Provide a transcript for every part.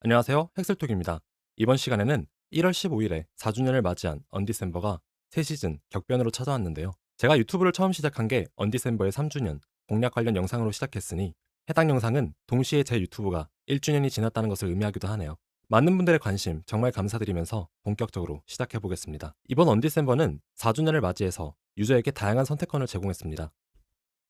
안녕하세요. 헥슬톡입니다. 이번 시간에는 1월 15일에 4주년을 맞이한 언디셈버가 새 시즌 격변으로 찾아왔는데요. 제가 유튜브를 처음 시작한 게 언디셈버의 3주년 공략 관련 영상으로 시작했으니 해당 영상은 동시에 제 유튜브가 1주년이 지났다는 것을 의미하기도 하네요. 많은 분들의 관심 정말 감사드리면서 본격적으로 시작해 보겠습니다. 이번 언디셈버는 4주년을 맞이해서 유저에게 다양한 선택권을 제공했습니다.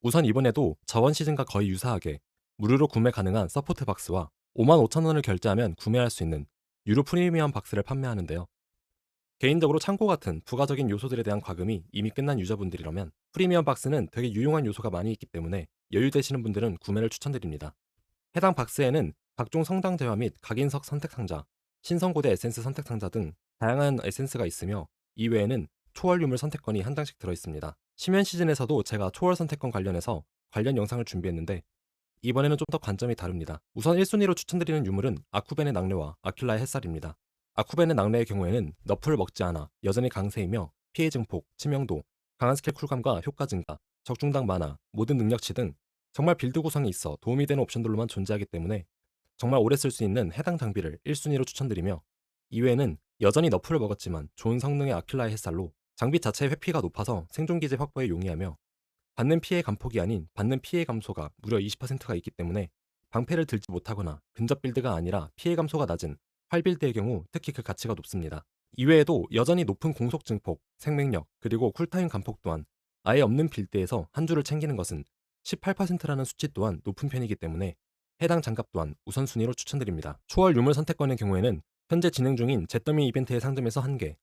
우선 이번에도 저번 시즌과 거의 유사하게 무료로 구매 가능한 서포트 박스와 55,000원을 결제하면 구매할 수 있는 유료 프리미엄 박스를 판매하는데요. 개인적으로 창고 같은 부가적인 요소들에 대한 과금이 이미 끝난 유저분들이라면 프리미엄 박스는 되게 유용한 요소가 많이 있기 때문에 여유되시는 분들은 구매를 추천드립니다. 해당 박스에는 각종 성당 제화 및 각인석 선택 상자, 신성고대 에센스 선택 상자 등 다양한 에센스가 있으며 이외에는 초월 유물 선택권이 한 장씩 들어있습니다. 심연 시즌에서도 제가 초월 선택권 관련해서 관련 영상을 준비했는데 이번에는 좀 더 관점이 다릅니다. 우선 1순위로 추천드리는 유물은 아쿠벤의 낙뢰와 아킬라의 햇살입니다. 아쿠벤의 낙뢰의 경우에는 너프를 먹지 않아 여전히 강세이며 피해 증폭, 치명도, 강한 스킬 쿨감과 효과 증가, 적중당 만화, 모든 능력치 등 정말 빌드 구성이 있어 도움이 되는 옵션들로만 존재하기 때문에 정말 오래 쓸 수 있는 해당 장비를 1순위로 추천드리며 이외에는 여전히 너프를 먹었지만 좋은 성능의 아킬라의 햇살로 장비 자체의 회피가 높아서 생존기제 확보에 용이하며 받는 피해 감폭이 아닌 받는 피해 감소가 무려 20%가 있기 때문에 방패를 들지 못하거나 근접 빌드가 아니라 피해 감소가 낮은 활 빌드의 경우 특히 그 가치가 높습니다. 이외에도 여전히 높은 공속 증폭, 생명력, 그리고 쿨타임 감폭 또한 아예 없는 빌드에서 한 줄을 챙기는 것은 18%라는 수치 또한 높은 편이기 때문에 해당 장갑 또한 우선순위로 추천드립니다. 초월 유물 선택권의 경우에는 현재 진행 중인 잿더미 이벤트의 상점에서 1개,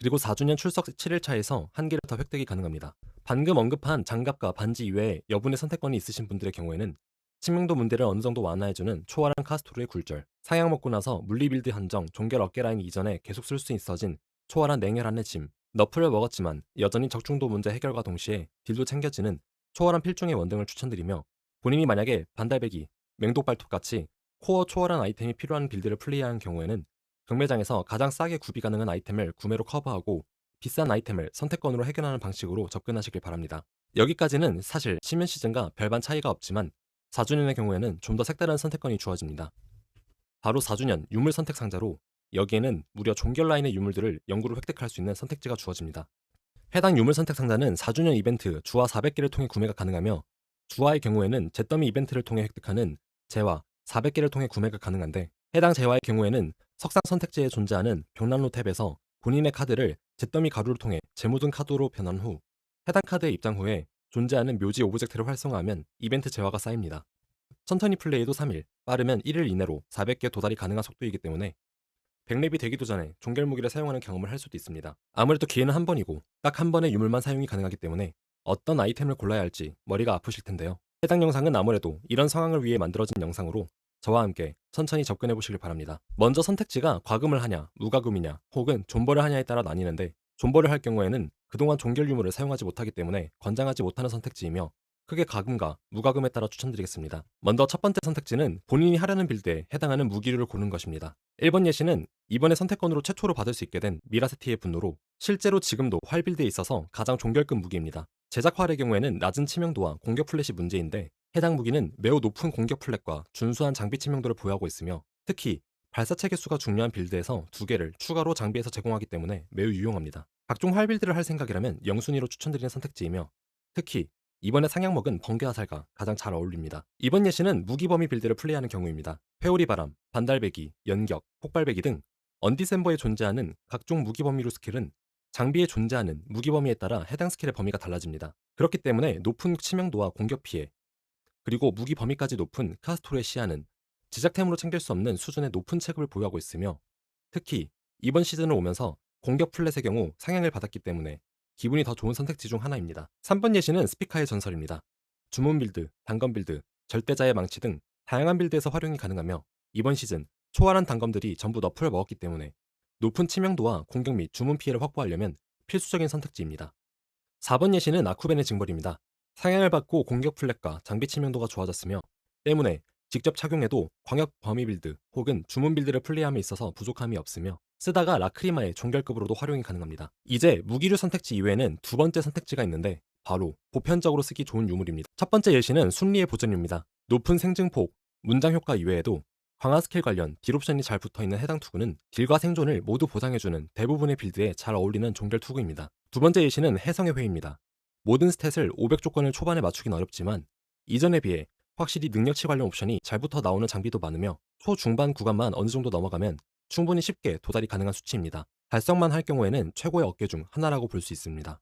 그리고 4주년 출석 7일차에서 1개를 더 획득이 가능합니다. 방금 언급한 장갑과 반지 이외에 여분의 선택권이 있으신 분들의 경우에는 치명도 문제를 어느 정도 완화해주는 초월한 카스토르의 굴절, 상향 먹고 나서 물리빌드 한정, 종결 어깨라인 이전에 계속 쓸 수 있어진 초월한 냉혈한의 짐, 너프를 먹었지만 여전히 적중도 문제 해결과 동시에 딜도 챙겨지는 초월한 필중의 원등을 추천드리며 본인이 만약에 반달배기, 맹독발톱같이 코어 초월한 아이템이 필요한 빌드를 플레이하는 경우에는 경매장에서 가장 싸게 구비 가능한 아이템을 구매로 커버하고 비싼 아이템을 선택권으로 해결하는 방식으로 접근하시길 바랍니다. 여기까지는 사실 시면 시즌과 별반 차이가 없지만 4주년의 경우에는 좀 더 색다른 선택권이 주어집니다. 바로 4주년 유물 선택 상자로 여기에는 무려 종결 라인의 유물들을 영구로 획득할 수 있는 선택지가 주어집니다. 해당 유물 선택 상자는 4주년 이벤트 주화 400개를 통해 구매가 가능하며 주화의 경우에는 잿더미 이벤트를 통해 획득하는 재화 400개를 통해 구매가 가능한데 해당 재화의 경우에는 석상 선택지에 존재하는 벽난로 탭에서 본인의 카드를 잿더미 가루를 통해 재모든 카드로 변환 후 해당 카드의 입장 후에 존재하는 묘지 오브젝트를 활성화하면 이벤트 재화가 쌓입니다. 천천히 플레이도 3일, 빠르면 1일 이내로 400개 도달이 가능한 속도이기 때문에 100렙이 되기도 전에 종결 무기를 사용하는 경험을 할 수도 있습니다. 아무래도 기회는 한 번이고 딱 한 번의 유물만 사용이 가능하기 때문에 어떤 아이템을 골라야 할지 머리가 아프실 텐데요. 해당 영상은 아무래도 이런 상황을 위해 만들어진 영상으로 저와 함께 천천히 접근해 보시길 바랍니다. 먼저 선택지가 과금을 하냐, 무과금이냐, 혹은 존버를 하냐에 따라 나뉘는데 존버를 할 경우에는 그동안 종결 유물을 사용하지 못하기 때문에 권장하지 못하는 선택지이며 크게 과금과 무과금에 따라 추천드리겠습니다. 먼저 첫 번째 선택지는 본인이 하려는 빌드에 해당하는 무기류를 고르는 것입니다. 1번 예시는 이번에 선택권으로 최초로 받을 수 있게 된 미라세티의 분노로 실제로 지금도 활 빌드에 있어서 가장 종결급 무기입니다. 제작 활의 경우에는 낮은 치명도와 공격 플랫이 문제인데 해당 무기는 매우 높은 공격 플랫과 준수한 장비 치명도를 보유하고 있으며 특히 발사체 개수가 중요한 빌드에서 2개를 추가로 장비에서 제공하기 때문에 매우 유용합니다. 각종 활 빌드를 할 생각이라면 0순위로 추천드리는 선택지이며 특히 이번에 상향 먹은 번개 화살과 가장 잘 어울립니다. 이번 예시는 무기 범위 빌드를 플레이하는 경우입니다. 회오리 바람, 반달배기, 연격, 폭발배기 등 언디셈버에 존재하는 각종 무기 범위로 스킬은 장비에 존재하는 무기 범위에 따라 해당 스킬의 범위가 달라집니다. 그렇기 때문에 높은 치명도와 공격 피해, 그리고 무기 범위까지 높은 카스토르의 시야는 제작템으로 챙길 수 없는 수준의 높은 체급을 보유하고 있으며 특히 이번 시즌을 오면서 공격 플랫의 경우 상향을 받았기 때문에 기분이 더 좋은 선택지 중 하나입니다. 3번 예시는 스피카의 전설입니다. 주문 빌드, 단검 빌드, 절대자의 망치 등 다양한 빌드에서 활용이 가능하며 이번 시즌 초월한 단검들이 전부 너프를 먹었기 때문에 높은 치명도와 공격 및 주문 피해를 확보하려면 필수적인 선택지입니다. 4번 예시는 아쿠벤의 징벌입니다. 상향을 받고 공격 플랫과 장비 치명도가 좋아졌으며 때문에 직접 착용해도 광역 범위 빌드 혹은 주문 빌드를 플레이함에 있어서 부족함이 없으며 쓰다가 라크리마의 종결급으로도 활용이 가능합니다. 이제 무기류 선택지 이외에는 두 번째 선택지가 있는데 바로 보편적으로 쓰기 좋은 유물입니다. 첫 번째 예시는 순리의 보존입니다. 높은 생증폭, 문장 효과 이외에도 강화 스킬 관련 딜 옵션이 잘 붙어있는 해당 투구는 딜과 생존을 모두 보장해주는 대부분의 빌드에 잘 어울리는 종결 투구입니다. 두 번째 예시는 해성의 회의입니다. 모든 스탯을 500 조건을 초반에 맞추긴 어렵지만 이전에 비해 확실히 능력치 관련 옵션이 잘 붙어 나오는 장비도 많으며 초중반 구간만 어느 정도 넘어가면 충분히 쉽게 도달이 가능한 수치입니다. 달성만 할 경우에는 최고의 어깨 중 하나라고 볼 수 있습니다.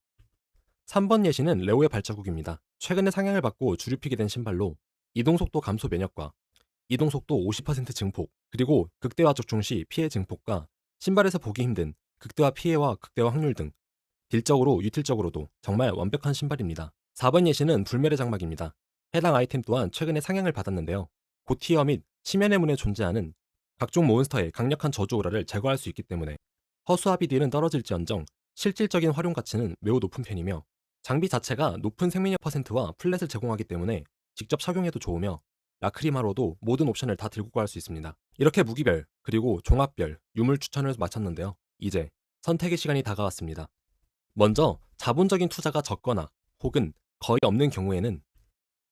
3번 예시는 레오의 발자국입니다. 최근에 상향을 받고 주류픽이 된 신발로 이동속도 감소 면역과 이동속도 50% 증폭, 그리고 극대화 적중 시 피해 증폭과 신발에서 보기 힘든 극대화 피해와 극대화 확률 등 딜적으로 유틸적으로도 정말 완벽한 신발입니다. 4번 예시는 불멸의 장막입니다. 해당 아이템 또한 최근에 상향을 받았는데요. 고티어 및 심연의 문에 존재하는 각종 몬스터의 강력한 저주 오라를 제거할 수 있기 때문에 허수아비 딜은 떨어질지언정 실질적인 활용 가치는 매우 높은 편이며 장비 자체가 높은 생명력 퍼센트와 플랫을 제공하기 때문에 직접 착용해도 좋으며 라크리마로도 모든 옵션을 다 들고 갈 수 있습니다. 이렇게 무기별 그리고 종합별 유물 추천을 마쳤는데요. 이제 선택의 시간이 다가왔습니다. 먼저 자본적인 투자가 적거나 혹은 거의 없는 경우에는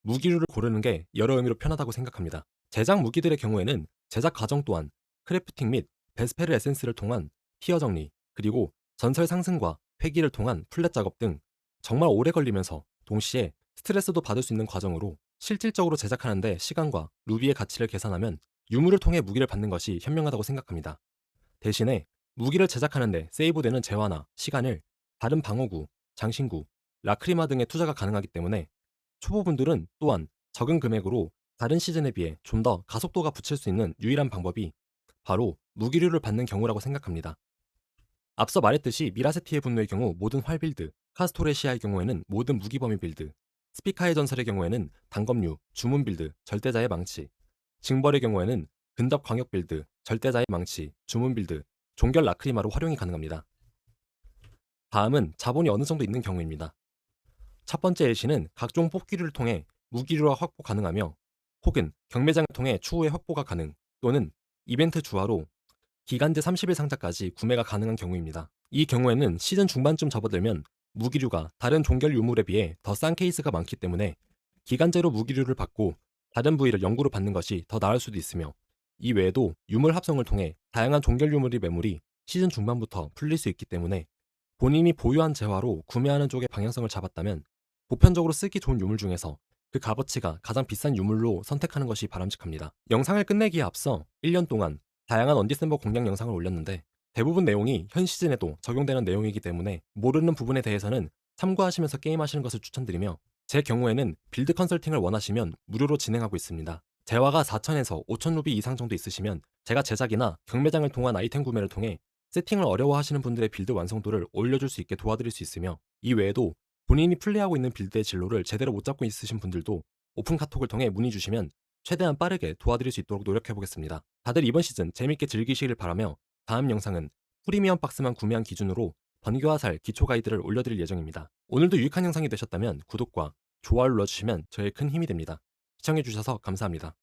무기류를 고르는 게 여러 의미로 편하다고 생각합니다. 제작 무기들의 경우에는 제작 과정 또한 크래프팅 및 베스페르 에센스를 통한 티어 정리, 그리고 전설 상승과 회기를 통한 플랫 작업 등 정말 오래 걸리면서 동시에 스트레스도 받을 수 있는 과정으로 실질적으로 제작하는데 시간과 루비의 가치를 계산하면 유물을 통해 무기를 받는 것이 현명하다고 생각합니다. 대신에 무기를 제작하는데 세이브되는 재화나 시간을 다른 방어구, 장신구, 라크리마 등의 투자가 가능하기 때문에 초보분들은 또한 적은 금액으로 다른 시즌에 비해 좀 더 가속도가 붙일 수 있는 유일한 방법이 바로 무기류를 받는 경우라고 생각합니다. 앞서 말했듯이 미라세티의 분노의 경우 모든 활 빌드, 카스토레시아의 경우에는 모든 무기 범위 빌드, 스피카의 전설의 경우에는 단검류, 주문 빌드, 절대자의 망치, 징벌의 경우에는 근접 광역 빌드, 절대자의 망치, 주문 빌드, 종결 라크리마로 활용이 가능합니다. 다음은 자본이 어느 정도 있는 경우입니다. 첫 번째 예시는 각종 뽑기류를 통해 무기류가 확보 가능하며 혹은 경매장을 통해 추후에 확보가 가능 또는 이벤트 주화로 기간제 30일 상자까지 구매가 가능한 경우입니다. 이 경우에는 시즌 중반쯤 접어들면 무기류가 다른 종결 유물에 비해 더 싼 케이스가 많기 때문에 기간제로 무기류를 받고 다른 부위를 연구로 받는 것이 더 나을 수도 있으며 이 외에도 유물 합성을 통해 다양한 종결 유물의 매물이 시즌 중반부터 풀릴 수 있기 때문에 본인이 보유한 재화로 구매하는 쪽의 방향성을 잡았다면 보편적으로 쓰기 좋은 유물 중에서 그 값어치가 가장 비싼 유물로 선택하는 것이 바람직합니다. 영상을 끝내기에 앞서 1년 동안 다양한 언디셈버 공략 영상을 올렸는데 대부분 내용이 현 시즌에도 적용되는 내용이기 때문에 모르는 부분에 대해서는 참고하시면서 게임하시는 것을 추천드리며 제 경우에는 빌드 컨설팅을 원하시면 무료로 진행하고 있습니다. 재화가 4,000에서 5,000 루비 이상 정도 있으시면 제가 제작이나 경매장을 통한 아이템 구매를 통해 세팅을 어려워하시는 분들의 빌드 완성도를 올려줄 수 있게 도와드릴 수 있으며 이 외에도 본인이 플레이하고 있는 빌드의 진로를 제대로 못 잡고 있으신 분들도 오픈 카톡을 통해 문의 주시면 최대한 빠르게 도와드릴 수 있도록 노력해보겠습니다. 다들 이번 시즌 재밌게 즐기시길 바라며 다음 영상은 프리미엄 박스만 구매한 기준으로 번개화살 기초 가이드를 올려드릴 예정입니다. 오늘도 유익한 영상이 되셨다면 구독과 좋아요를 눌러주시면 저의 큰 힘이 됩니다. 시청해주셔서 감사합니다.